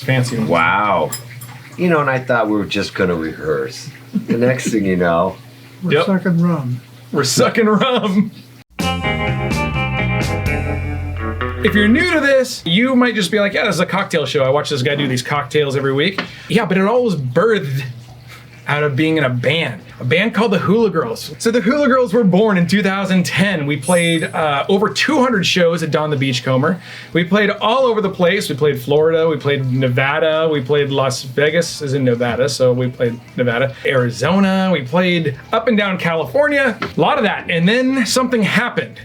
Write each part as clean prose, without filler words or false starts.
Fancy one. Wow. You know, and I thought we were just going to rehearse. The next thing you know, We're sucking rum. We're sucking rum. If you're new to this, you might just be like, yeah, this is a cocktail show. I watch this guy do these cocktails every week. Yeah, but it all was birthed out of being in a band called the Hula Girls. So the Hula Girls were born in 2010. We played over 200 shows at Don the Beachcomber. We played all over the place. We played Florida, we played Nevada, we played Las Vegas, is in Nevada, so we played Nevada, Arizona, we played up and down California, a lot of that. And then something happened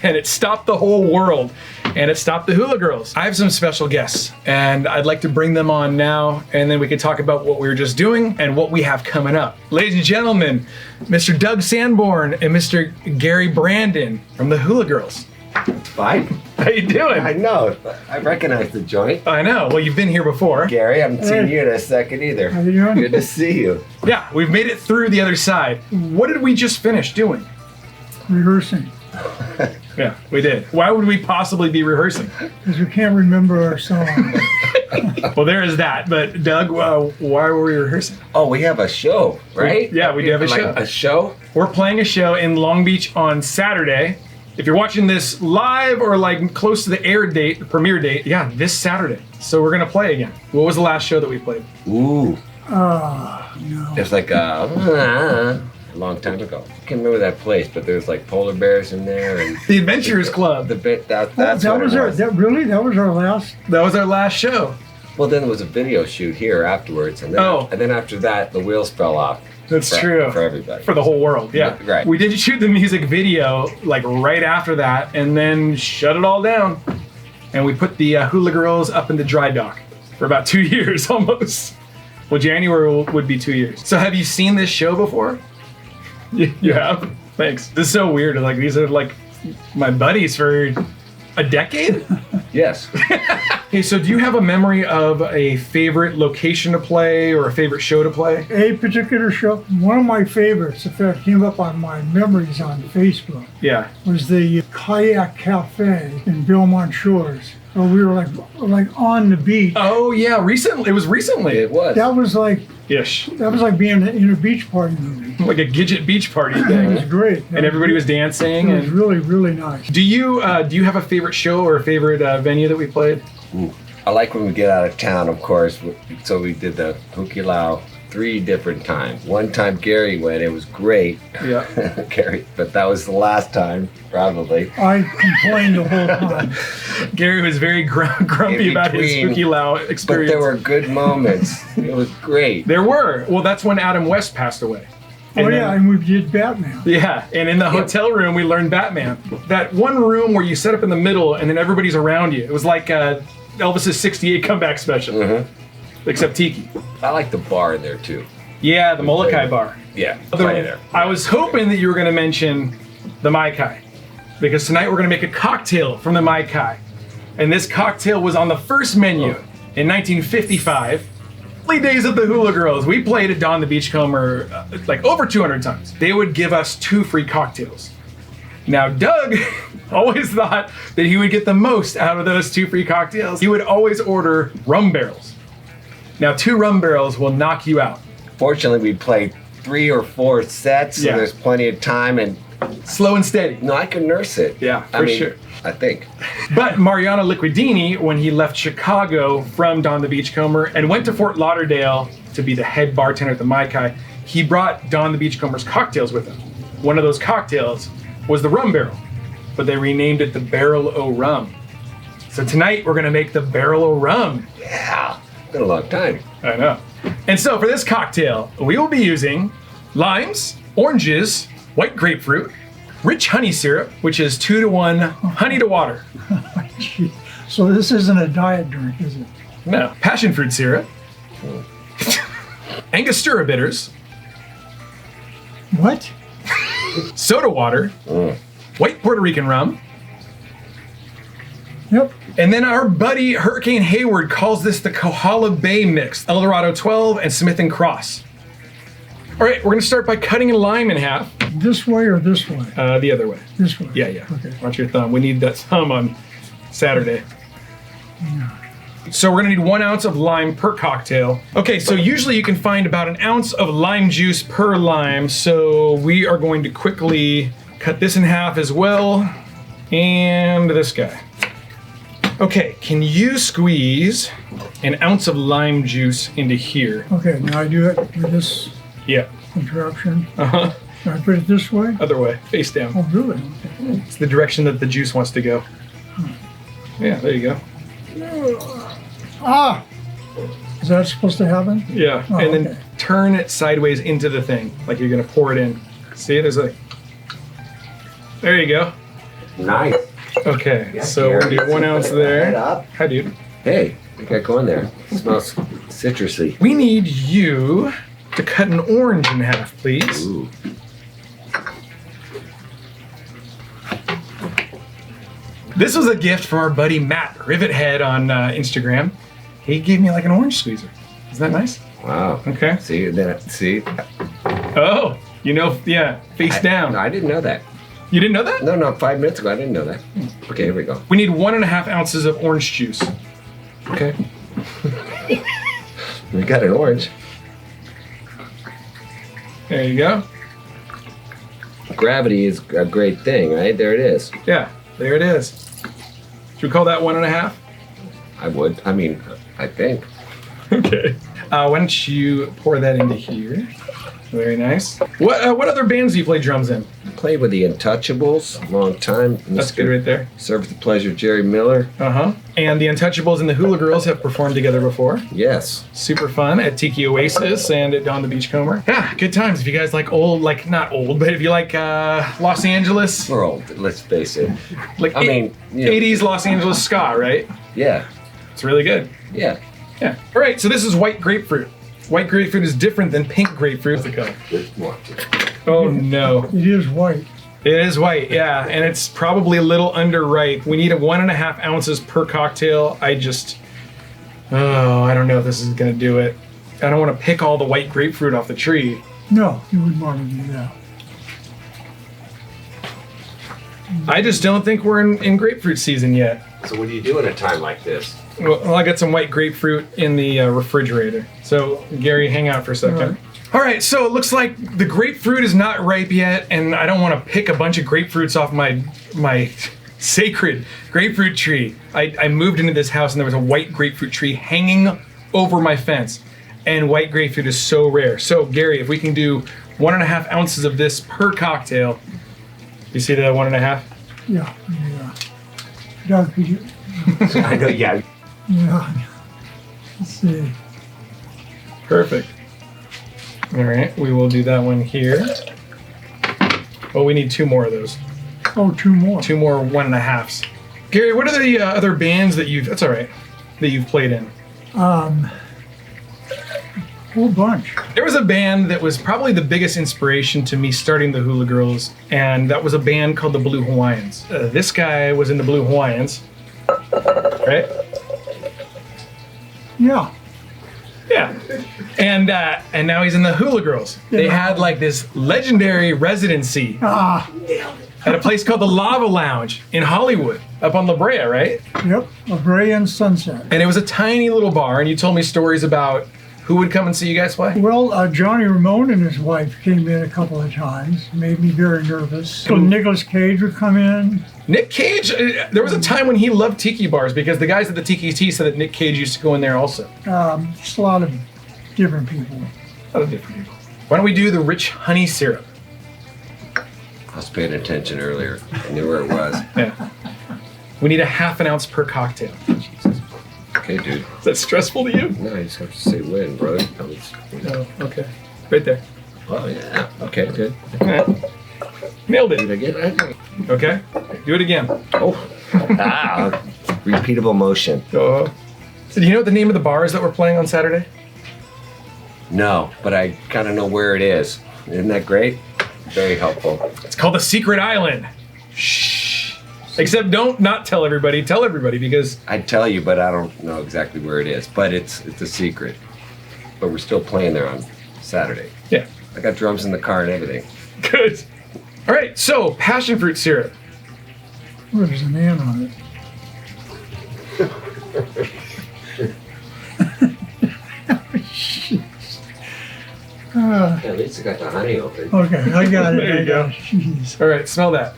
and it stopped the whole world. And it stopped the Hula Girls. I have some special guests, and I'd like to bring them on now, and then we can talk about what we were just doing and what we have coming up. Ladies and gentlemen, Mr. Doug Sanborn and Mr. Gary Brandon from the Hula Girls. fine. How you doing? I know. I recognize the joint. I know. Well, you've been here before. Gary, I haven't seen you in a second either. How you doing? Good to see you. Yeah, we've made it through the other side. What did we just finish doing? Rehearsing. Yeah, we did. Why would we possibly be rehearsing? Because we can't remember our song. Well, there is that. But Doug, why were we rehearsing? Oh, we have a show, right? Yeah, we do have a show. A show? We're playing a show in Long Beach on Saturday. If you're watching this live or like close to the air date, the premiere date, yeah, this Saturday. So we're gonna play again. What was the last show that we played? Ooh. No. It's like a long time ago. I can't remember that place, but there's like polar bears in there and The Adventurers Club. that's That what was it our. was. That really? That was our last. That was our last show. Well, then there was a video shoot here afterwards, and then and then after that, the wheels fell off. That's true. For everybody. For the whole world, yeah. Right. We did shoot the music video like right after that and then shut it all down. And we put the Hula Girls up in the dry dock for about 2 years almost. Well, January would be 2 years. So have you seen this show before? You have? Thanks. This is so weird. Like these are like my buddies for a decade? Yes. Okay, so do you have a memory of a favorite location to play or a favorite show to play? A particular show. One of my favorites, in fact, came up on my memories on Facebook. Yeah. Was the Kayak Cafe in Belmont Shores. Where we were like on the beach. Oh yeah, recently. It was recently. It was. That was like Ish. that was like being in a beach party movie. Like a Gidget beach party It thing. was great. And everybody was dancing. It was And really, really nice. do you have a favorite show or a favorite venue that we played? Ooh. I like when we get out of town, of course. So we did the Hukilau 3 different times. One time Gary went, it was great. Yeah. Gary, but that was the last time, probably. I complained the whole time. Gary was very grumpy about his between, Spooky Lau But experience. there were good moments. It was great. There were. Well, that's when Adam West passed away. Oh And yeah, then- and we did Batman. Yeah, and in the hotel room, we learned Batman. That one room where you set up in the middle and then everybody's around you. It was like Elvis's 68 comeback special. Mm-hmm. Except Tiki. I like the bar in there, too. Yeah, the Molokai bar. Yeah, play there. I was hoping that you were going to mention the Mai Kai. Because tonight we're going to make a cocktail from the Mai Kai. And this cocktail was on the first menu in 1955. Early days of the Hula Girls. We played at Don the Beachcomber like over 200 times. They would give us 2 free cocktails. Now, Doug always thought that he would get the most out of those 2 free cocktails. He would always order rum barrels. Now, 2 rum barrels will knock you out. Fortunately, we played 3 or 4 sets, so Yeah. there's plenty of time. And Slow and steady. no, I can nurse it. Yeah, I for mean, sure. I think. But Mariano Liquidini, when he left Chicago from Don the Beachcomber and went to Fort Lauderdale to be the head bartender at the Mai Kai, he brought Don the Beachcomber's cocktails with him. One of those cocktails was the Rum Barrel, but they renamed it the Barrel O' Rum. So tonight we're gonna make the Barrel O' Rum. Yeah, been a long time. I know. And so for this cocktail, we will be using limes, oranges, white grapefruit, rich honey syrup, which is 2-to-1 honey to water. Gee. So this isn't a diet drink, is it? No, passion fruit syrup, Angostura bitters, What? soda water, white Puerto Rican rum, Yep. and then our buddy Hurricane Hayward calls this the Kohala Bay mix, Eldorado 12 and Smith & Cross. All right, we're gonna start by cutting a lime in half, This way or this way? the other way. This way. Yeah. Okay. Watch your thumb. We need that thumb on Saturday. So we're gonna need 1 ounce of lime per cocktail. Okay, so usually you can find about an ounce of lime juice per lime. So we are going to quickly cut this in half as well. And this guy. Okay, can you squeeze an ounce of lime juice into here? Okay, now I do it with this Yeah. contraption. Uh-huh. Can I put it this way? Other way, face down. Oh, really? It's the direction that the juice wants to go. Yeah, there you go. Ah! Is that supposed to happen? Yeah, Oh, and then okay. turn it sideways into the thing, like you're gonna pour it in. See, there's a. There you go. Nice. Okay, so we're gonna do 1 ounce Head there. up. Hi, dude. Hey, what you got going there? It smells citrusy. We need you to cut an orange in half, please. Ooh. This was a gift from our buddy Matt Rivethead on Instagram. He gave me like an orange squeezer. Isn't that nice? Wow. Okay. See that? See? Oh, you know, yeah, face down. No, I didn't know that. You didn't know that? No, 5 minutes ago I didn't know that. Okay, here we go. We need 1.5 ounces of orange juice. Okay. We got an orange. There you go. Gravity is a great thing, right? There it is. Yeah, there it is. Should we call that 1.5? I would. I mean, I think. Okay. Why don't you pour that into here? Very nice. What other bands do you play drums in? Played with the Untouchables a long time. That's good right there. Served with the pleasure, Jerry Miller. Uh-huh. And the Untouchables and the Hula Girls have performed together before. Yes. Super fun at Tiki Oasis and at Don the Beachcomber. Yeah, good times. If you guys like old, like not old, but if you like Los Angeles, We're old, let's face it. like I mean, you know, 80s Los Angeles ska, right? Yeah. It's really good. Yeah. Yeah. All right, so this is white grapefruit. White grapefruit is different than pink grapefruit. What's the color? Oh no. It is white. It is white, yeah, and it's probably a little underripe. We need 1.5 ounces per cocktail. I don't know if this is gonna do it. I don't want to pick all the white grapefruit off the tree. No, you wouldn't want to do that. I just don't think we're in grapefruit season yet. So what do you do at a time like this? Well, I got some white grapefruit in the refrigerator. So, Gary, hang out for a second. All right. All right, so it looks like the grapefruit is not ripe yet, and I don't want to pick a bunch of grapefruits off my sacred grapefruit tree. I moved into this house, and there was a white grapefruit tree hanging over my fence, and white grapefruit is so rare. So, Gary, if we can do 1.5 ounces of this per cocktail. You see that 1.5? Yeah. Doug, could you? I know, yeah. Yeah. Let's see. Perfect. All right, we will do that one here. Well, we need 2 more of those. Oh, 2 more. 2 more 1.5s. Gary, what are the other bands that that's all right, that you've played in? Whole bunch. There was a band that was probably the biggest inspiration to me starting the Hula Girls, and that was a band called the Blue Hawaiians. This guy was in the Blue Hawaiians, right? Yeah. Yeah. And now he's in the Hula Girls. They had like this legendary residency Ah. at a place called the Lava Lounge in Hollywood, up on La Brea, right? Yep. A Bray and Sunset. And it was a tiny little bar, and you told me stories about who would come and see you guys play? Well, Johnny Ramone and his wife came in a couple of times. Made me very nervous. So Nicolas Cage would come in. Nick Cage, there was a time when he loved tiki bars because the guys at the Tiki Tea said that Nick Cage used to go in there also. Just a lot of different people. A lot of different people. Why don't we do the rich honey syrup? I was paying attention earlier. I knew where it was. Yeah. We need 1/2 ounce per cocktail. Jesus. Okay, dude. Is that stressful to you? No, you just have to say when, brother. That was- No, okay. Right there. Oh, yeah. Okay, good. All right. Nailed Did I it. get it? Okay. Do it again. Oh. Ah. Repeatable motion. So do you know what the name of the bars that we're playing on Saturday? No, but I kind of know where it is. Isn't that great? Very helpful. It's called the Secret Island. Shh. Except don't not tell everybody. Tell everybody because I'd tell you, but I don't know exactly where it is. But it's a secret. But we're still playing there on Saturday. yeah. I got drums in the car and everything. Good. All right. So passion fruit syrup. Oh, there's a man on it. At least I got the honey open. Okay, I got it. There you go. Jeez. All right, smell that.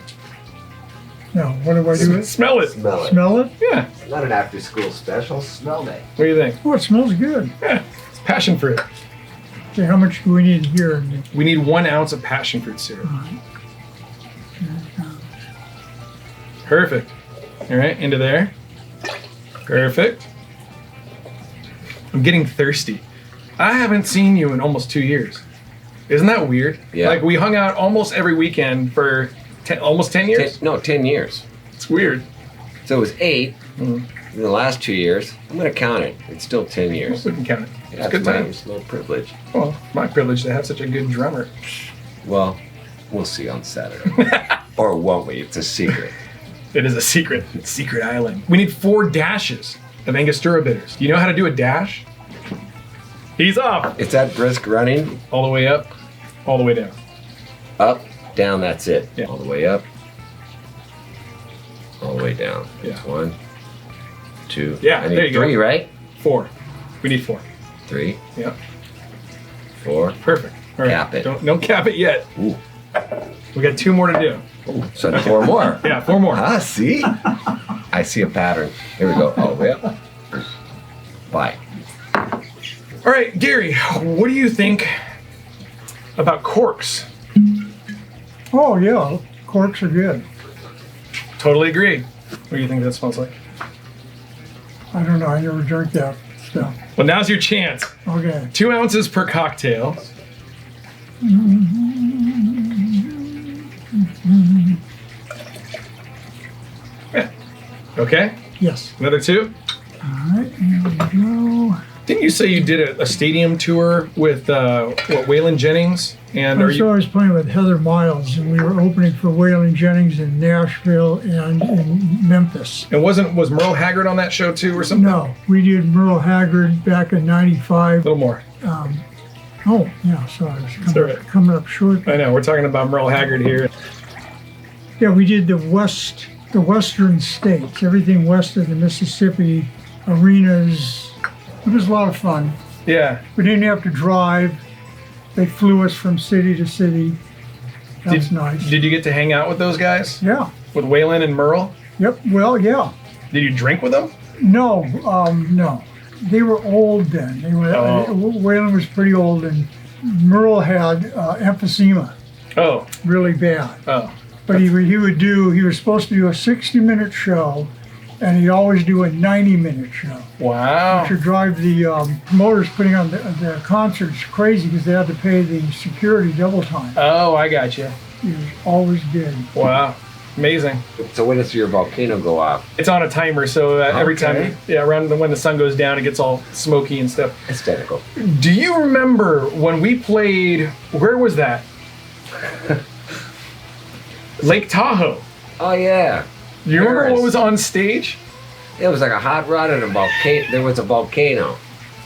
Now, what do I do with it? Smell it. Smell it. Smell it? Yeah. It's not an after-school special. Smell it. What do you think? Oh, it smells good. Yeah, it's passion fruit. Okay, how much do we need here? We need 1 ounce of passion fruit syrup. Perfect. All right, into there. Perfect. I'm getting thirsty. I haven't seen you in almost 2 years. Isn't that weird? Yeah. Like we hung out almost every weekend for almost 10 years. 10 years. It's weird. So it was 8 Mhm. in the last 2 years. I'm going to count it. It's still 10 years. We can count it. It's That's good my times. small privilege. Well, my privilege to have such a good drummer. Well, we'll see on Saturday. Or won't we? It's a secret. It is a secret. It's Secret Island. We need 4 dashes of Angostura bitters. Do you know how to do a dash? He's off. It's that brisk running. All the way up, all the way down. Up, down, that's it. Yeah. All the way up. All the way down. Yeah. 1, 2. Yeah, I need there you go. 3, right? 4. We need 4. 3, Yeah, 4. perfect. All right. Cap it. Don't cap it yet. Ooh. We got 2 more to do. So 4 more. Yeah, 4 more. Ah, see? I see a pattern. Here we go. All the way up. Bye. All right, Gary, what do you think about corks? Oh, yeah, corks are good. Totally agree. What do you think that smells like? I don't know, I never drink that stuff. Well, now's your chance. Okay. 2 ounces per cocktail. Yeah. Okay, Yes. another 2. All right, here we go. Didn't you say you did a stadium tour with Waylon Jennings? And I are was you? always playing with Heather Miles, and we were opening for Waylon Jennings in Nashville and in Memphis. And was Merle Haggard on that show too, or something? No, we did Merle Haggard back in A '95. little more. Oh, yeah, sorry, I was all coming, right. coming up short. I know we're talking about Merle Haggard here. Yeah, we did the western states, everything west of the Mississippi, arenas. It was a lot of fun. Yeah. We didn't have to drive. They flew us from city to city. That's nice. Did you get to hang out with those guys? Yeah. With Waylon and Merle? Yep. Well, yeah. Did you drink with them? No, no. They were old then. They were, Oh. Waylon was pretty old, and Merle had emphysema, Oh. really bad. Oh. But he was supposed to do a 60-minute show, and he'd always do a 90-minute show. Wow. To drive the promoters putting on the concerts crazy because they had to pay the security double time. Oh, I got you. He was always good. Wow. Amazing. So when does your volcano go off? It's on a timer, so every Okay. time, around when the sun goes down, it gets all smoky and stuff. Aesthetical. Do you remember when we played? Where was that? Lake Tahoe. Oh, yeah. Do you remember Paris. what was on stage? It was like a hot rod and a volcano. There was a volcano.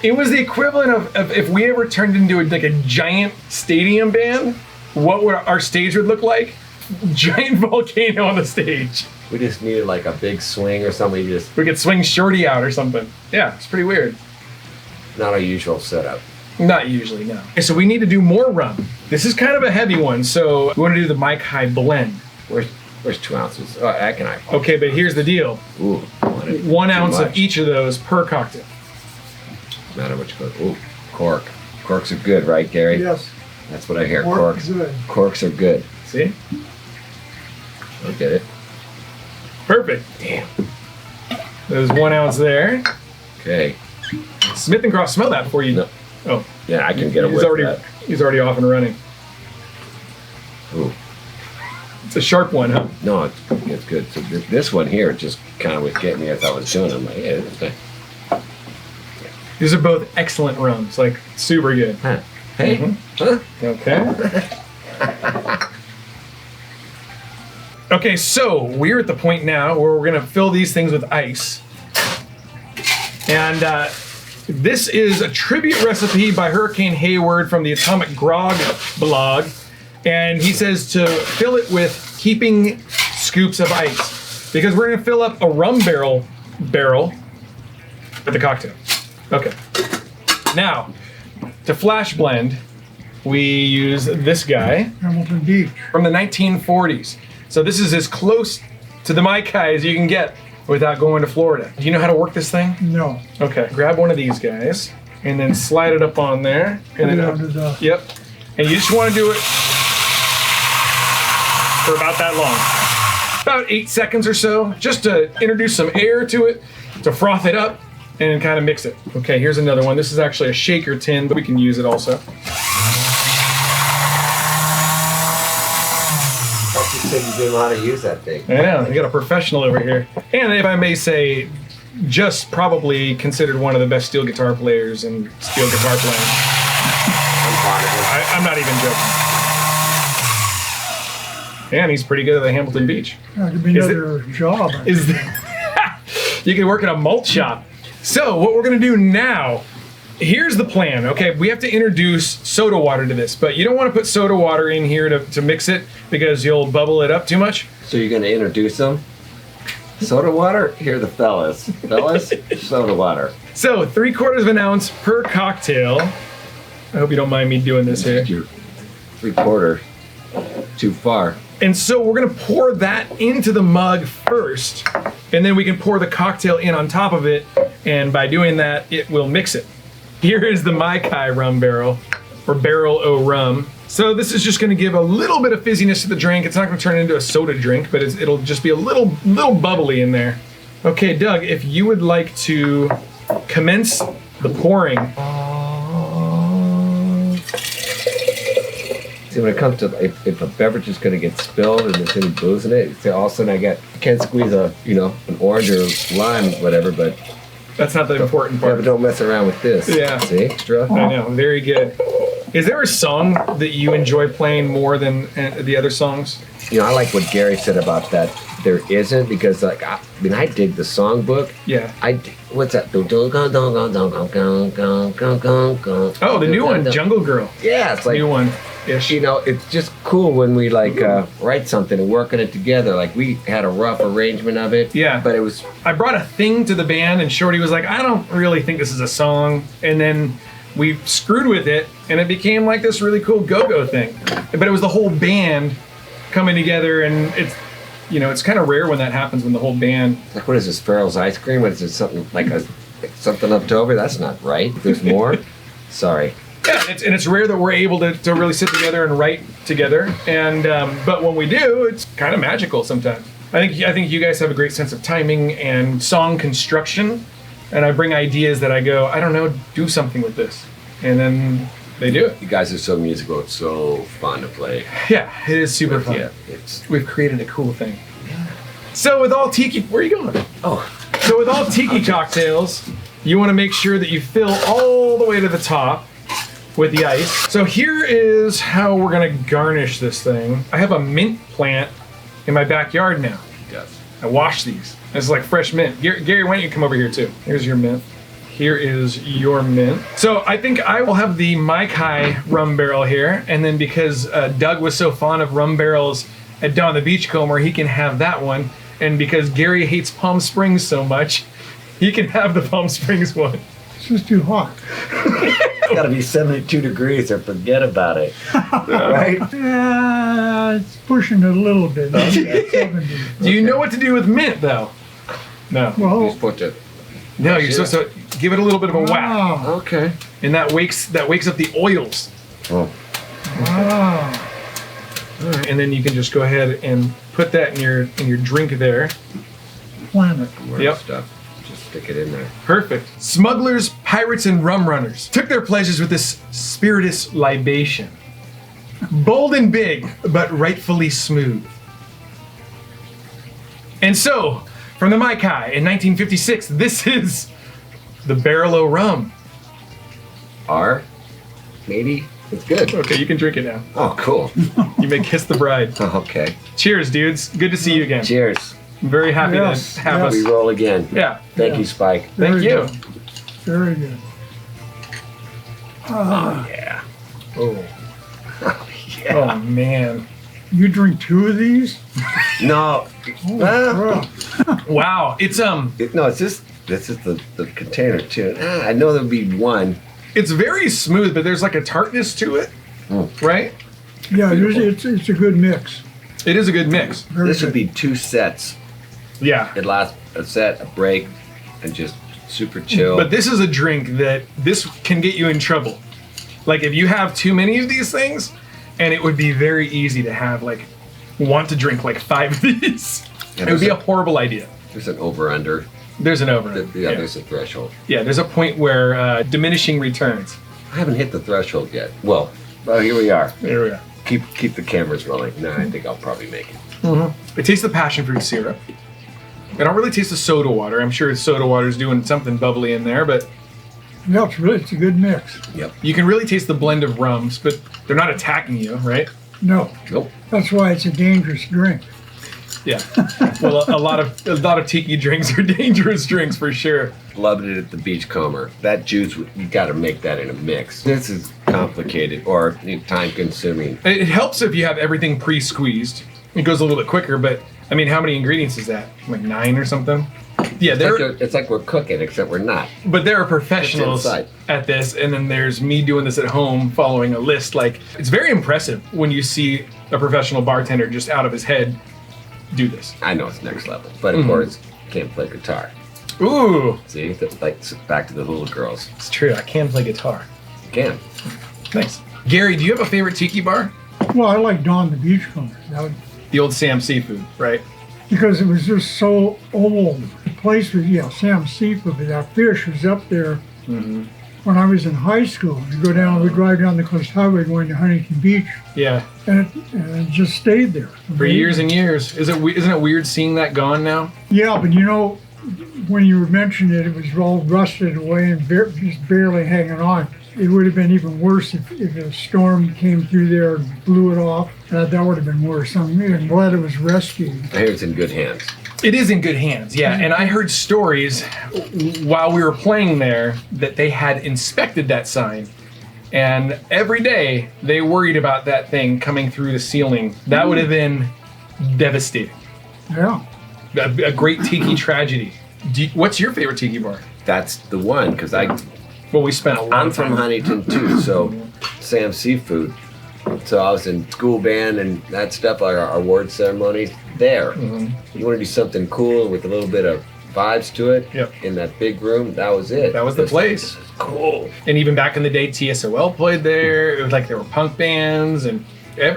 It was the equivalent of if we ever turned into like a giant stadium band, what would our stage would look like? Giant volcano on the stage. We just needed like a big swing or something. Just We could swing Shorty out or something. Yeah, it's pretty weird. not a usual setup. Not usually, no. Okay, so we need to do more rum. This is kind of a heavy one, so we want to do the Mai Kai blend. Where's 2 ounces? Oh, I can. Okay, but here's the deal. Ooh, 1 ounce of each of those per cocktail. No matter which goes. Ooh, cork. Corks are good, right, Gary? Yes. That's what I hear. Cork Corks. is good. Corks are good. See? I get it. Perfect. Damn. There's 1 ounce there. Okay. Smith and Cross, smell that before you. No. Oh, Yeah, I can get away he's with already that. he's already off and running. Ooh. It's a sharp one, huh? No, it's good. So this one here just kind of was getting me as I was doing it. I'm like, yeah, this thing. These are both excellent rums, like super good. Huh. Hey. Mhm. Huh? Okay. Okay, so we're at the point now where we're gonna fill these things with ice. And this is a tribute recipe by Hurricane Hayward from the Atomic Grog blog. And he says to fill it with heaping scoops of ice. Because we're gonna fill up a rum barrel with the cocktail. Okay. Now, to flash blend, we use this guy Hamilton Beach. from the 1940s. So this is as close to the Mai Kai as you can get without going to Florida. Do you know how to work this thing? No. Okay, grab one of these guys and then slide it up on there. And then Put it under the- Yep. And you just want to do it for about that long. About 8 seconds or so, just to introduce some air to it, to froth it up, and kind of mix it. Okay, here's another one. This is actually a shaker tin, but we can use it also. You said you didn't know how to use that thing. I know, we got a professional over here. And if I may say, just probably considered one of the best steel guitar players in steel guitar playing. I'm proud of it. I'm not even joking. And he's pretty good at the Hamilton Beach. That could be Is it- another job. Is you can work in a malt shop. So what we're gonna do now, here's the plan. Okay, we have to introduce soda water to this, but you don't want to put soda water in here to mix it because you'll bubble it up too much. So you're gonna introduce them? Soda water? Here are the fellas. Fellas, soda water. So 3/4 of an ounce per cocktail. I hope you don't mind me doing this here. You're 3/4 too far. And so we're gonna pour that into the mug first, and then we can pour the cocktail in on top of it, and by doing that, it will mix it. Here is the Mai Kai rum barrel, or barrel o' rum. So this is just gonna give a little bit of fizziness to the drink. It's not gonna turn into a soda drink, but it'll just be a little bubbly in there. Okay, Doug, if you would like to commence the pouring. See, when it comes to if a beverage is going to get spilled and there's any booze in it, see, all of a sudden I can't squeeze an orange or lime, whatever, but That's not the important yeah, part. but don't mess around with this. Yeah. See, extra. I know, very good. Is there a song that you enjoy playing more than the other songs? I like what Gary said about that. There isn't, because I dig the songbook. Yeah. What's that? Oh, the new one, Jungle Girl. Yeah, it's like New one. Ish. it's just cool when we write something and work on it together. Like we had a rough arrangement of it. Yeah. But it was I brought a thing to the band, and Shorty was like, I don't really think this is a song. And then we screwed with it, and it became like this really cool go-go thing. But it was the whole band coming together, and it's kind of rare when that happens, when the whole band. like, what is this, Farrell's ice cream? What is this, something like something left over? That's not right. There's more. Sorry. Yeah, it's rare that we're able to really sit together and write together. And but when we do, it's kind of magical sometimes. I think you guys have a great sense of timing and song construction. And I bring ideas that I go, I don't know, do something with this. And then they do it. You guys are so musical. It's so fun to play. Yeah, it is super fun. Yeah, We've created a cool thing. So with all tiki, where are you going? Oh, So with all tiki cocktails, you want to make sure that you fill all the way to the top with the ice. So here is how we're gonna garnish this thing. I have a mint plant in my backyard now. yes. I wash these. It's like fresh mint. Gary, why don't you come over here too? Here's your mint. Here is your mint. So I think I will have the Mai Kai rum barrel here, and then because Doug was so fond of rum barrels at Dawn the Beachcomber, he can have that one. And because Gary hates Palm Springs so much, he can have the Palm Springs one. It's just too hot. It's got to be 72 degrees or forget about it. Right? Yeah, it's pushing it a little bit. 70. Do you know what to do with mint though? No. You're Well, supposed to. No, you're supposed to give it a little bit of a whack. wow. Okay. And that wakes up the oils. Oh. Wow. All right, and then you can just go ahead and put that in your drink there. Planet. Yep. Stuff. Just stick it in there. Perfect. Smugglers, pirates, and rum runners took their pleasures with this spirituous libation. Bold and big, but rightfully smooth. And so, from the Mai Kai in 1956, this is the Barrel o' Rum. R? Maybe? It's good. Okay, you can drink it now. Oh, cool. You may kiss the bride. Okay. Cheers, dudes. Good to see you again. Cheers. I'm very happy Yes, to have yes. us. We roll again. Yeah. Thank Yeah. you, Spike. Thank Very you. good. Very good. Yeah. Oh. Yeah. Oh man. You drink two of these? No. Crap. Wow. It's No, this is the container too. I know there'll be one. it's very smooth, but there's like a tartness to it. right? Yeah, it's a good mix. It is a good mix. Very This would good. be 2 sets. Yeah. It lasts a set, a break, and just super chill. But this is a drink that this can get you in trouble. Like if you have too many of these things, and it would be very easy to have want to drink 5 of these. Yeah, It would be a horrible idea. There's an over-under. There's an over. Yeah, there's a threshold. Yeah, there's a point where diminishing returns. I haven't hit the threshold yet. Well, here we are. There we go. Keep the cameras rolling. No, I think I'll probably make it. It tastes the passion fruit syrup. I don't really taste the soda water. I'm sure soda water's doing something bubbly in there, but Yeah, it's a good mix. Yep. you can really taste the blend of rums, but they're not attacking you, right? No, Nope. that's why it's a dangerous drink. Yeah. Well, a lot of tiki drinks are dangerous drinks for sure. Loved it at the Beachcomber. That juice, you got to make that in a mix. This is complicated or time-consuming. It helps if you have everything pre-squeezed. It goes a little bit quicker, but I mean, how many ingredients is that? 9 or something? Yeah, It's like we're cooking, except we're not. but there are professionals It's inside. at this, and then there's me doing this at home, following a list. It's very impressive when you see a professional bartender just out of his head do this. I know it's next level, but of course, can't play guitar. Ooh, See, back to the Hula Girls. it's true. I can play guitar. You can. Nice. Gary, do you have a favorite tiki bar? Well, I like Don the Beachcomber. The old Sam Seafood, right? Because it was just so old. The place was, Sam Seafood, but that fish was up there. When I was in high school, we drive down the Coast Highway going to Huntington Beach, Yeah, and it just stayed there. for years and years. Isn't it weird seeing that gone now? Yeah, but when you mentioned it, it was all rusted away and just barely hanging on. It would have been even worse if a storm came through there and blew it off. That would have been worse. I'm glad it was rescued. I hear it's in good hands. It is in good hands, yeah. And I heard stories while we were playing there that they had inspected that sign. And every day they worried about that thing coming through the ceiling. That would have been devastating. Yeah. A great tiki tragedy. What's your favorite tiki bar? That's the one, because Well, we spent a lot I'm of time. from Huntington too, so Sam Seafood. So I was in school band and that stuff, our award ceremonies there. You want to do something cool with a little bit of vibes to it Yep. in that big room, that was it. That was the place. Cool. And even back in the day, TSOL played there. It was like there were punk bands and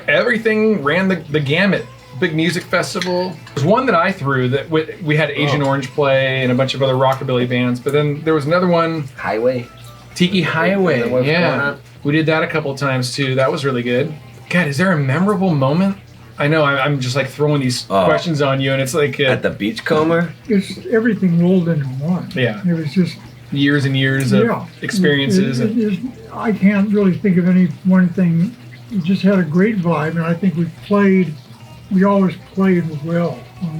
everything ran the gamut. Big music festival. There's one that I threw that we had Agent Orange play and a bunch of other rockabilly bands. But then there was another one, Highway. Tiki Highway. Is that what's going Yeah, on? we did that a couple of times too. That was really good. God, is there a memorable moment? I know I'm just throwing these questions on you, and it's At the Beachcomber? It's everything rolled into one. Yeah. It was just years and years of experiences. I can't really think of any one thing. We just had a great vibe, and I think we always played well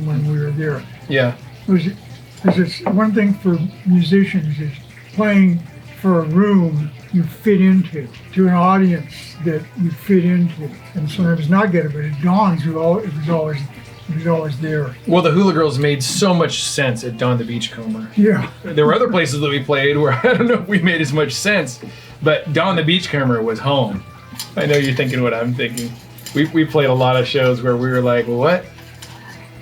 when we were there. Yeah. Because it's one thing for musicians is playing for a room you fit into, to an audience that you fit into, and sometimes not get it, but at Dawn's it was always there. Well, the Hula Girls made so much sense at Dawn the Beachcomber. Yeah. There were other places that we played where I don't know if we made as much sense, but Dawn the Beachcomber was home. I know you're thinking what I'm thinking. We played a lot of shows where we were like, what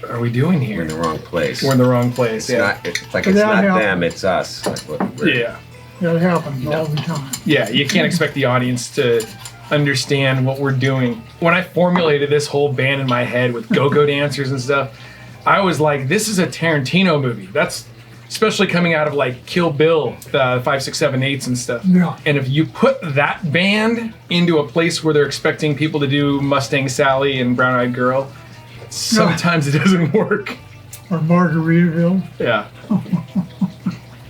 are we doing We're here? in the wrong place. We're in the wrong place. Yeah. It's not But that them, happened. it's us. Like what we're- Yeah. That happens all the time. Yeah. You can't expect the audience to understand what we're doing. When I formulated this whole band in my head with go-go dancers and stuff, I was like, this is a Tarantino movie. That's especially coming out of Kill Bill, the 5, 6, 7, 8s and stuff. Yeah. And if you put that band into a place where they're expecting people to do Mustang Sally and Brown Eyed Girl, sometimes it doesn't work. Or Margaritaville. Yeah.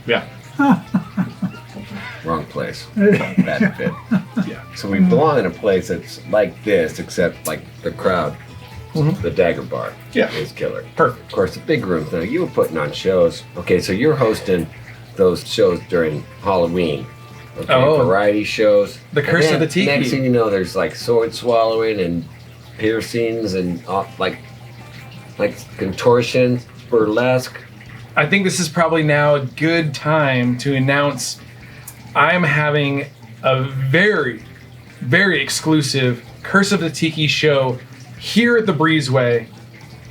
Yeah. Wrong place. Bad fit. Yeah. So we belong in a place that's like this, except the crowd. The Dagger Bar Yeah. is killer. Perfect. Of course, the big room thing. You were putting on shows. Okay, so you're hosting those shows during Halloween. Okay, Oh. variety shows. The And Curse then of the Tiki. Next thing you know, there's sword swallowing and piercings and like contortions, burlesque. I think this is probably now a good time to announce I am having a very, very exclusive Curse of the Tiki show here at the Breezeway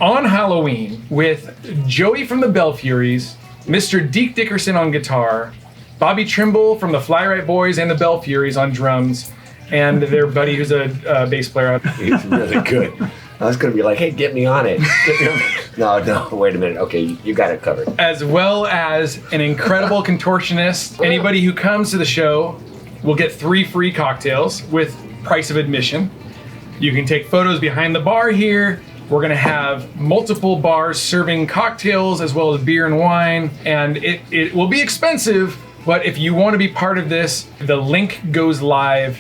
on Halloween with Joey from the Belfuries, Mr. Deke Dickerson on guitar, Bobby Trimble from the Fly Right Boys and the Belfuries on drums, and their buddy who's a bass player. He's really good. I was going to be like, hey, get me on it. No, wait a minute. Okay, you got it covered. As well as an incredible contortionist. Anybody who comes to the show will get 3 free cocktails with price of admission. You can take photos behind the bar here. We're going to have multiple bars serving cocktails as well as beer and wine. And it will be expensive, but if you want to be part of this, the link goes live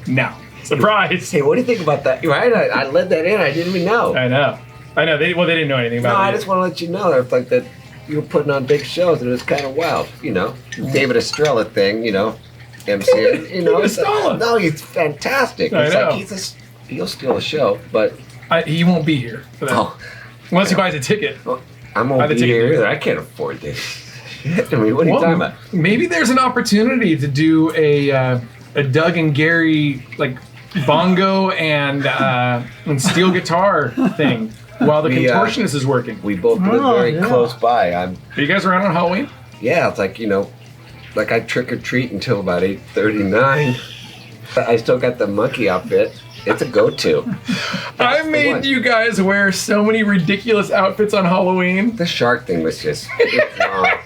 now. Surprise! Hey, what do you think about that? Right? I let that in. I didn't even know. I know. They didn't know anything about it. No, I just want to let you know that like that you were putting on big shows and it was kind of wild. You know, David Estrella thing. You know, MC. You know, no, he's fantastic. I know. Like he'll steal a show, but he won't be here for that. Unless he buys a ticket. Well, I won't be here either. I can't afford this. I mean, what are you talking about? Maybe there's an opportunity to do a Doug and Gary like bongo and steel guitar thing while the contortionist is working. We both live very close by. Are you guys around on Halloween? Yeah, it's like, you know, like I trick or treat until about 8:39. I still got the monkey outfit. It's a go-to. I made you guys wear so many ridiculous outfits on Halloween. The shark thing was just wrong.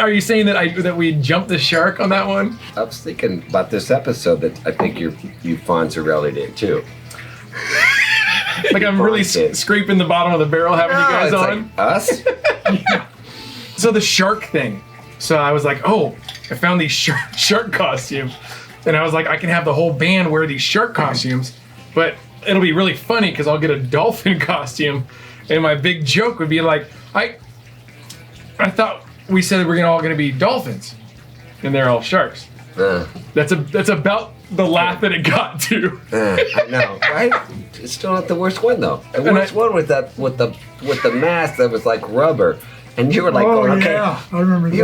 Are you saying that we jumped the shark on that one? I was thinking about this episode that I think you Fonzarelli did too. Like I'm really scraping the bottom of the barrel having you guys on? Like us? Yeah. So the shark thing. So I was like, oh, I found these shark costumes. And I was like, I can have the whole band wear these shark costumes, but it'll be really funny because I'll get a dolphin costume. And my big joke would be like, I thought we said we're all gonna be dolphins, and they're all sharks. That's about the laugh that it got to. I know, right? It's still not the worst one though. The worst one was that with the mask that was like rubber, and you were like, okay, yeah, I remember that.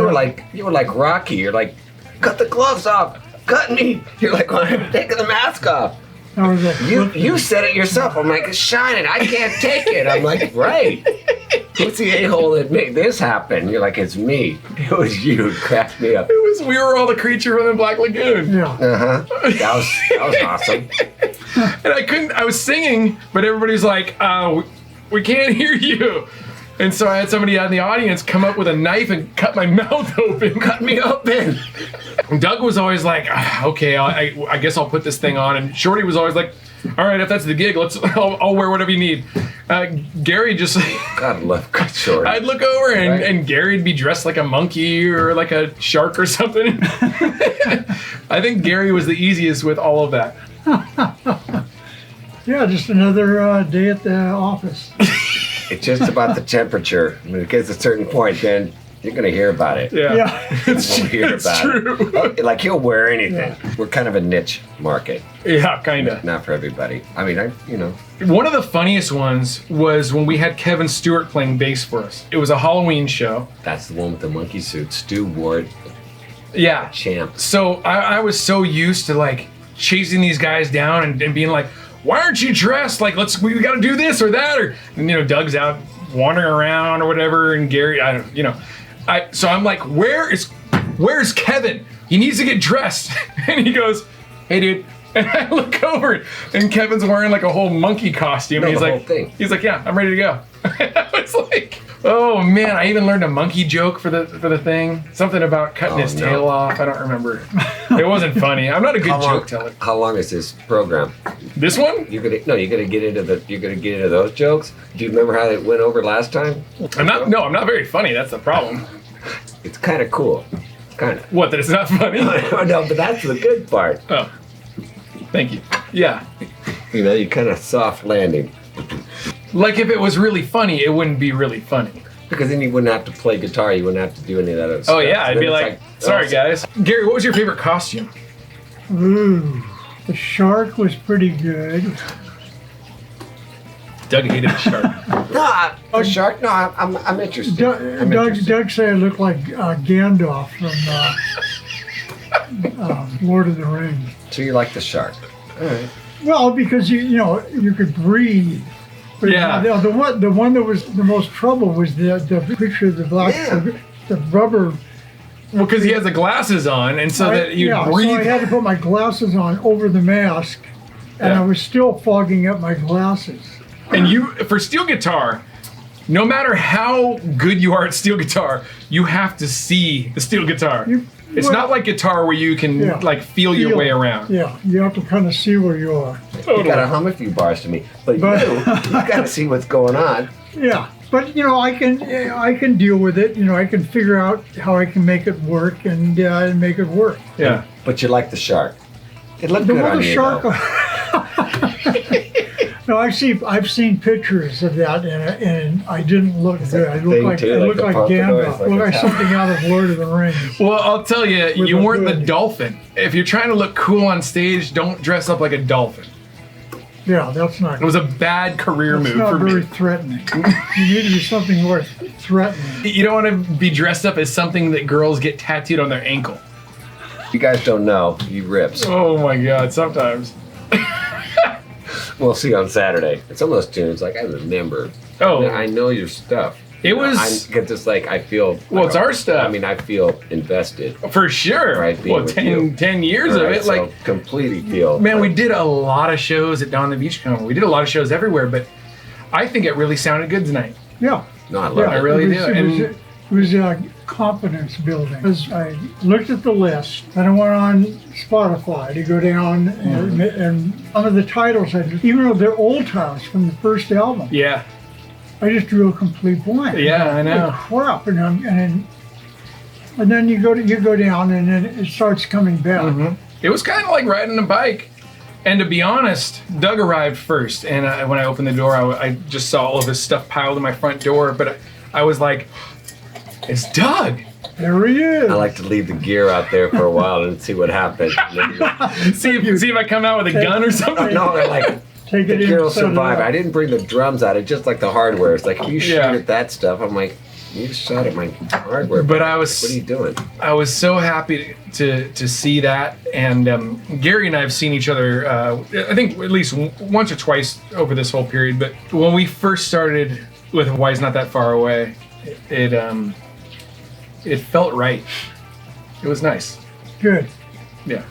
You were like Rocky. You're like, cut the gloves off, cut me. You're like, well, I'm taking the mask off. You said it yourself. I'm like, it's shining. I can't take it. I'm like, right. Who's the a-hole that made this happen? You're like, it's me. It was you. It cracked me up. We were all the creature from the Black Lagoon. Yeah. That was awesome. And I was singing, but everybody's like, we can't hear you. And so I had somebody out in the audience come up with a knife and cut my mouth open. Cut me open. And Doug was always like, okay, I guess I'll put this thing on. And Shorty was always like, all right, if that's the gig, I'll wear whatever you need. Gary just... God love Shorty. I'd look over and Gary'd be dressed like a monkey or like a shark or something. I think Gary was the easiest with all of that. Yeah, just another day at the office. It's just about the temperature. When it gets to a certain point, then you're going to hear about it. Yeah. It's true. Like, he'll wear anything. Yeah. We're kind of a niche market. Yeah, kind of. Not for everybody. I mean, One of the funniest ones was when we had Kevin Stewart playing bass for us. It was a Halloween show. That's the one with the monkey suit. Stu wore it. Yeah. Champ. So I was so used to, like, chasing these guys down and being like, why aren't you dressed? Like, we got to do this or that. And, Doug's out wandering around or whatever. And Gary, so I'm like, where's Kevin? He needs to get dressed. And he goes, hey, dude. And I look over and Kevin's wearing like a whole monkey costume. And he's like, yeah, I'm ready to go. I was like, oh man, I even learned a monkey joke for the thing. Something about cutting his tail off. I don't remember. It wasn't funny. I'm not a good joke teller. How long is this program? This one? You're gonna get into those jokes. Do you remember how it went over last time? I'm not very funny. That's the problem. It's kind of cool. Kind of. What? That it's not funny? No, but that's the good part. Oh. Thank you. Yeah. You kind of soft landing. Like if it was really funny, it wouldn't be really funny. Because then you wouldn't have to play guitar, you wouldn't have to do any of that other stuff. Oh yeah, I'd be like, sorry guys. Gary, what was your favorite costume? Ooh, the shark was pretty good. Doug hated the shark. No, shark? No, I'm interested. Doug said I looked like Gandalf from Lord of the Rings. So you like the shark? All right. Well, because you could breathe. But Yeah. the one that was the most trouble was the picture of the black, the rubber. Well, because he has the glasses on, and so that you breathe. So I had to put my glasses on over the mask, and I was still fogging up my glasses. And for steel guitar, no matter how good you are at steel guitar, you have to see the steel guitar. It's not like guitar where you can feel your way around. Yeah, you have to kind of see where you are. Totally. You gotta hum a few bars to me, but you gotta see what's going on. Yeah, but I can deal with it. I can figure out how I can make it work and make it work. Yeah. But you like the shark. It looked good on you, though. No, I've seen pictures of that, and I didn't look good. I looked like Gandalf. Looked like something out of Lord of the Rings. Well, I'll tell you, you weren't the dolphin. If you're trying to look cool on stage, don't dress up like a dolphin. Yeah, that's not. It was a bad career move not for very me. Threatening. You need to be something more threatening. You don't want to be dressed up as something that girls get tattooed on their ankle. You guys don't know, you rips. Oh my God! Sometimes. We'll see on Saturday. And some of those tunes, I remember. Oh. I know your stuff. It was. I get this, I feel. Well, it's our stuff. I feel invested. For sure. Right, being well, with 10 years of it. So completely feel. Man, we did a lot of shows at Dawn on the Beach Con. We did a lot of shows everywhere, but I think it really sounded good tonight. Yeah. No, I love it. I really do. It was confidence building. As I looked at the list, and I went on Spotify to go down and some of the titles, even though they're old titles from the first album, Yeah. I just drew a complete blank. Yeah, I know. Like crap, and then you go down, and then it starts coming back. Mm-hmm. It was kind of like riding a bike. And to be honest, Doug arrived first, and when I opened the door, I just saw all of his stuff piled in my front door. But I was like, "It's Doug." There he is. I like to leave the gear out there for a while and see what happens. see if I come out with a gun or something. No, Take the it gear will in, set it survive. up. I didn't bring the drums out. It's just like the hardware. It's like, if you shoot Yeah. at that stuff, I'm like, you just shot at my hardware. But what are you doing? I was so happy to see that, and Gary and I have seen each other. I think at least once or twice over this whole period. But when we first started with Hawaii's Not That Far Away, it felt right. It was nice. Good. Yeah.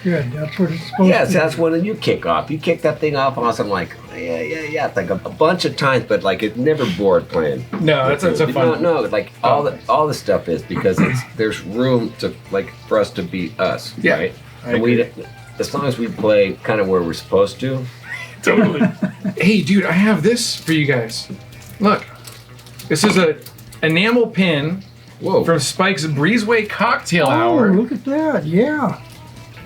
Good. That's what it's supposed Yes, to that's be. when you kick off. You kick that thing off, and I'm like, yeah. It's like a bunch of times, but like it's never bored playing. No, that's a fun. No, like all the stuff is because there's room to for us to be us, Yeah, right? I And agree. as long as we play kind of where we're supposed to. Totally. Hey, dude, I have this for you guys. Look, this is a enamel pin Whoa. from Spike's Breezeway Cocktail Oh, Hour. look at that. Yeah.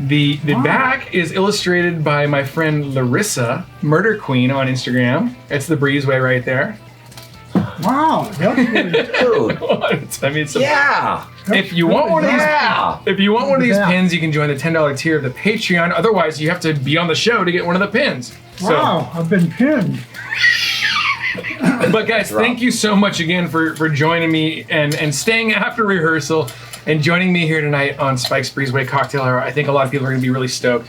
The back is illustrated by my friend Larissa, Murder Queen on Instagram. It's the Breezeway right there. Wow. That's really Dude. I mean, it's Yeah. if you want one of these, Yeah. if you want one of these Yeah. pins, you can join the $10 tier of the Patreon. Otherwise, you have to be on the show to get one of the pins. Wow. I've been pinned. But guys, thank you so much again for joining me and staying after rehearsal and joining me here tonight on Spike's Breezeway Cocktail Hour. I think a lot of people are going to be really stoked.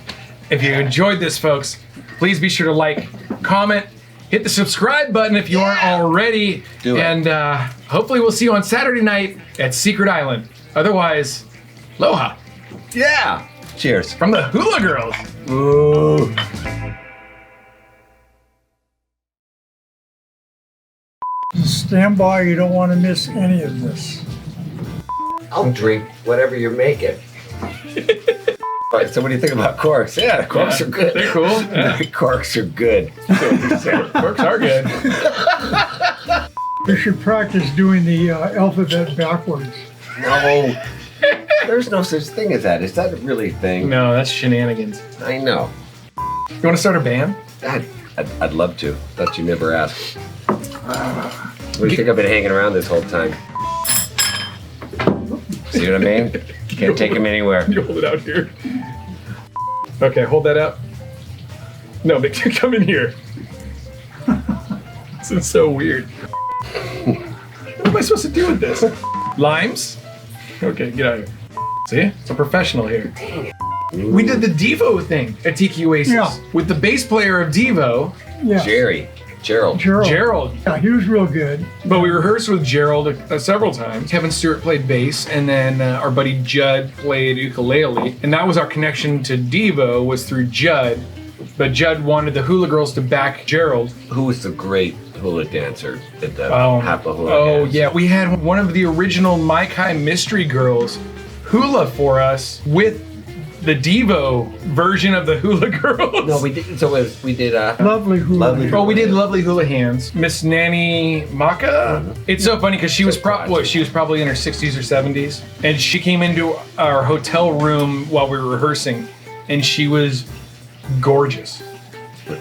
If you enjoyed this, folks, please be sure to like, comment, hit the subscribe button if you aren't already. Do it. And hopefully we'll see you on Saturday night at Secret Island. Otherwise, aloha Yeah. Cheers. from the Hula Girls. Ooh. Stand by. You don't want to miss any of this. I'll drink whatever you're making. All right, so what do you think about corks? Yeah, corks are good. They're cool. Yeah. Corks are good. Corks are good. You should practice doing the alphabet backwards. No. There's no such thing as that. Is that really a thing? No, that's shenanigans. I know. You want to start a band? I'd love to, but you never asked. What do you think I've been hanging around this whole time? See what I mean? Can't take him anywhere. You hold it out here. Okay, hold that up. No, but come in here. This is so weird. What am I supposed to do with this? Limes? Okay, get out of here. See? It's a professional here. We did the Devo thing at Tiki Oasis with the bass player of Devo, Yeah. Gerald. Gerald. Yeah, he was real good. But we rehearsed with Gerald several times. Kevin Stewart played bass, and then our buddy Judd played ukulele. And that was our connection to Devo, was through Judd. But Judd wanted the Hula Girls to back Gerald. Who was the great hula dancer at the Hapa Hula Oh, dance? yeah. We had one of the original Mai Kai mystery girls hula for us with the Devo version of the Hula Girls. No, we did. So we did. Lovely hula. Oh, we did Lovely Hula Hands. Miss Nanny Maka. It's so funny because she was she was probably in her 60s or 70s, and she came into our hotel room while we were rehearsing, and she was gorgeous,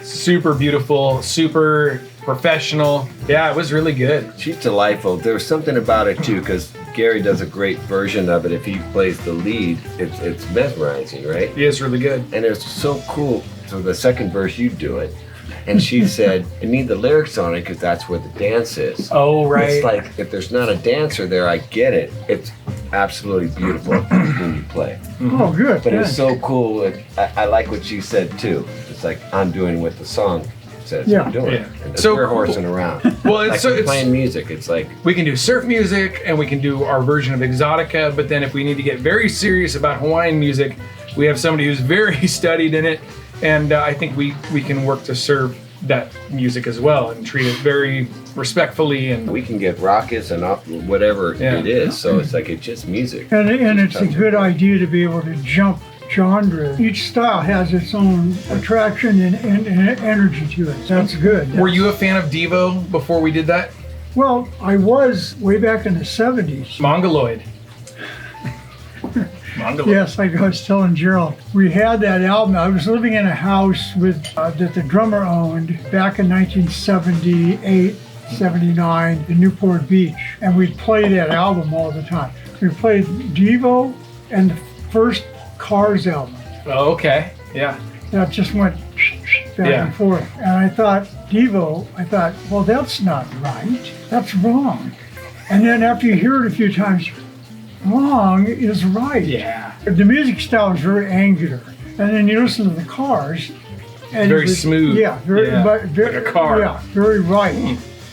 super beautiful, super professional. Yeah, it was really good. She's delightful. There was something about it too, because Gary does a great version of it. If he plays the lead, it's mesmerizing, right? Yeah, it's really good. And it's so cool. So the second verse, you do it. And she said, I need the lyrics on it because that's where the dance is. Oh, right. It's like, if there's not a dancer there, I get it. It's absolutely beautiful when you play. Oh, good. But it's thanks. so cool. I like what she said too. It's like, I'm doing what the song says I'm doing. Yeah. And So we're horsing around. Well, it's Like so we're it's playing music. It's like, we can do surf music and we can do our version of exotica, but then if we need to get very serious about Hawaiian music, we have somebody who's very studied in it, and I think we can work to serve that music as well and treat it very respectfully. And we can get raucous and up whatever Yeah. it is. So it's like, it's just music. And it's a good idea to be able to jump genre. Each style has its own attraction and energy to it. That's good. were you a fan of Devo before we did that? Well, I was way back in the 70s. Mongoloid. Mongoloid. Yes, like I was telling Gerald, we had that album. I was living in a house with that the drummer owned back in 1978, 79 in Newport Beach, and we'd play that album all the time. We played Devo and the first Cars album. Oh, okay. Yeah. That just went back Yeah. and forth. And I thought, Devo, well, that's not right. That's wrong. And then after you hear it a few times, wrong is right. Yeah. The music style is very angular. And then you listen to the Cars. And Very it was- smooth. Yeah, very, Yeah, but very, like a car. Yeah, very right.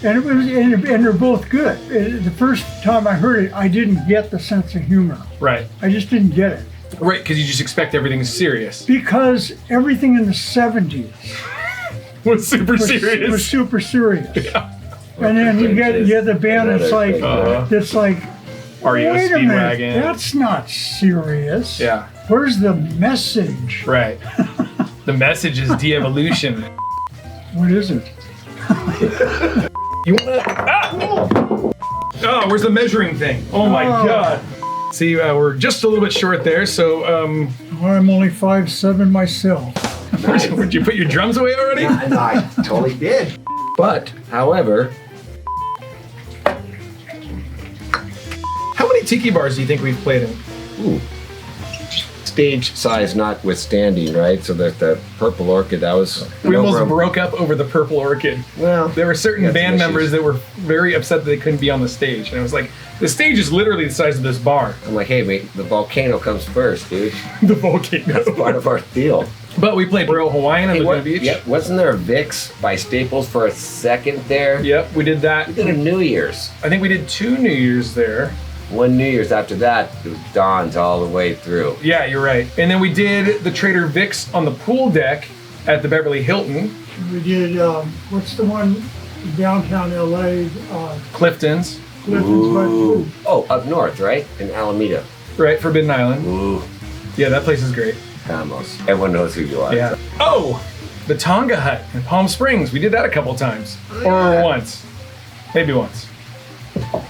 And it was, and they're both good. The first time I heard it, I didn't get the sense of humor. Right. I just didn't get it. Right, because you just expect everything serious. Because everything in the 70s Was super was serious. super serious. And then you get the band that's like, Are you a wait a minute, Speedwagon? that's not serious. Yeah. Where's the message? Right. The message is de-evolution. What is it? You wanna? Ah! Oh, where's the measuring thing? Oh my Oh. God. See, we're just a little bit short there. So, I'm only 5'7" myself. would you put your drums away already? I totally did. But, however, How many tiki bars do you think we've played in? stage size notwithstanding, right? So that the Purple Orchid, that was... We no almost room. broke up over the Purple Orchid. Well, There were certain Yeah, band some members issues. that were very upset that they couldn't be on the stage. And I was like, the stage is literally the size of this bar. I'm like, hey, mate, the volcano comes first, dude. The volcano. That's part of our deal. But we played Royal Hawaiian on Laguna Beach. Yeah, wasn't there a Vicks by Staples for a second there? Yep, we did that. We did a New Year's. I think we did 2 New Year's there. One New Year's after that, it was Dawn's all the way through. Yeah, you're right. And then we did the Trader Vic's on the pool deck at the Beverly Hilton, We did, what's the one downtown LA? Clifton's, Clifton's, Oh, up north, right? In Alameda. right? Forbidden Island. Ooh, Yeah, that place is great. Vamos. Everyone knows who you are. Yeah. Oh, the Tonga Hut in Palm Springs. We did that a couple times. Or once. Maybe once.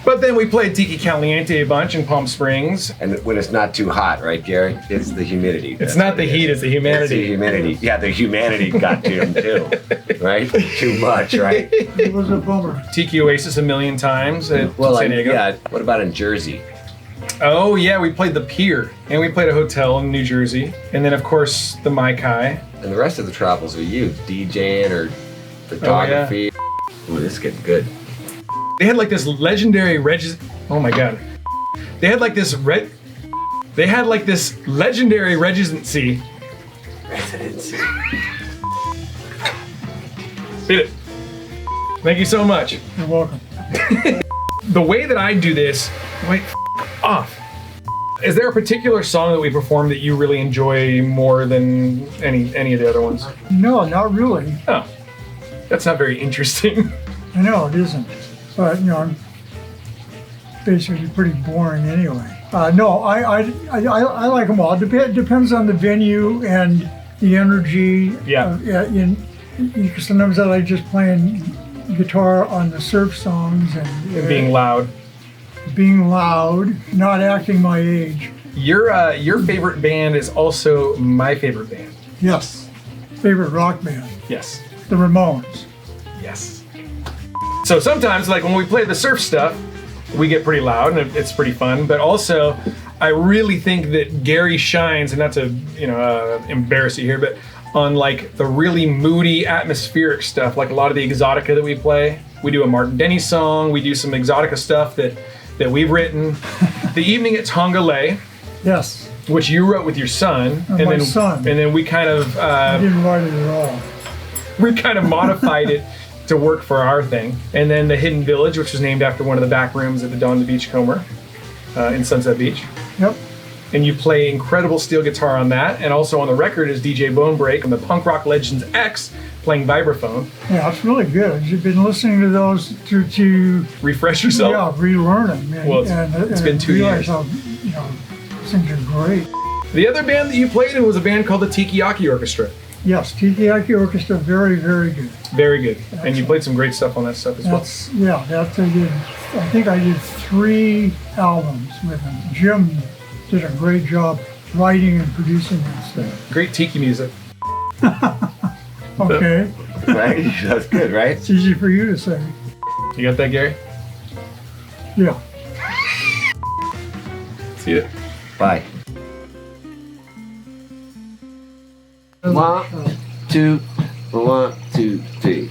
But then we played Tiki Caliente a bunch in Palm Springs. And when it's not too hot, right, Gary? It's the humidity. It's not the heat, it's the It's the humanity. humidity. Yeah, the humanity got to him too. Right? Too much, right? It was a bummer. Tiki Oasis a million times at Well, San Diego. yeah. What about in Jersey? Oh yeah, we played the Pier, and we played a hotel in New Jersey, and then of course the Mai Kai. And the rest of the travels are you, DJing or photography. Ooh, this is getting good. They had like this legendary oh my god. They had like this They had like this legendary residency. Beat it. Thank you so much. You're welcome. The way that I do this, wait, off. Is there a particular song that we perform that you really enjoy more than any of the other ones? No, not really. Oh, that's not very interesting. I know it isn't, but I'm basically pretty boring anyway. No, I like them all. Depends on the venue and the energy. Yeah. Sometimes I like just playing guitar on the surf songs and Being loud. being loud, not acting my age. Your favorite band is also my favorite band. Yes, favorite rock band, Yes. the Ramones. Yes. So sometimes, like when we play the surf stuff, we get pretty loud and it's pretty fun. But also, I really think that Gary shines, and not to embarrass you here, but on like the really moody, atmospheric stuff, like a lot of the exotica that we play. We do a Martin Denny song. We do some exotica stuff that we've written. The Evening at Tongale, Yes, which you wrote with your son, my son. and then we kind of I didn't write it at all. we kind of modified it to work for our thing. And then The Hidden Village, which was named after one of the back rooms at the Dawn to Beachcomber in Sunset Beach. Yep. And you play incredible steel guitar on that. And also on the record is DJ Bonebreak and the Punk Rock Legends X playing vibraphone. Yeah, it's really good. You've been listening to those to Refresh yourself. yeah, relearn them. And, Well, it's been 2 realize years. How, these things are great. The other band that you played in was a band called the Tiki Orchestra. Yes, Tiki Orchestra, very, very good. Very good. And you played some great stuff on that stuff as well. That's I think I did 3 albums with him. Jim did a great job writing and producing that stuff. Great Tiki music. Okay, Right? That's good, right? it's easy for you to say. You got that, Gary? Yeah. See it. Bye. 1, 2, 1, 2, 3.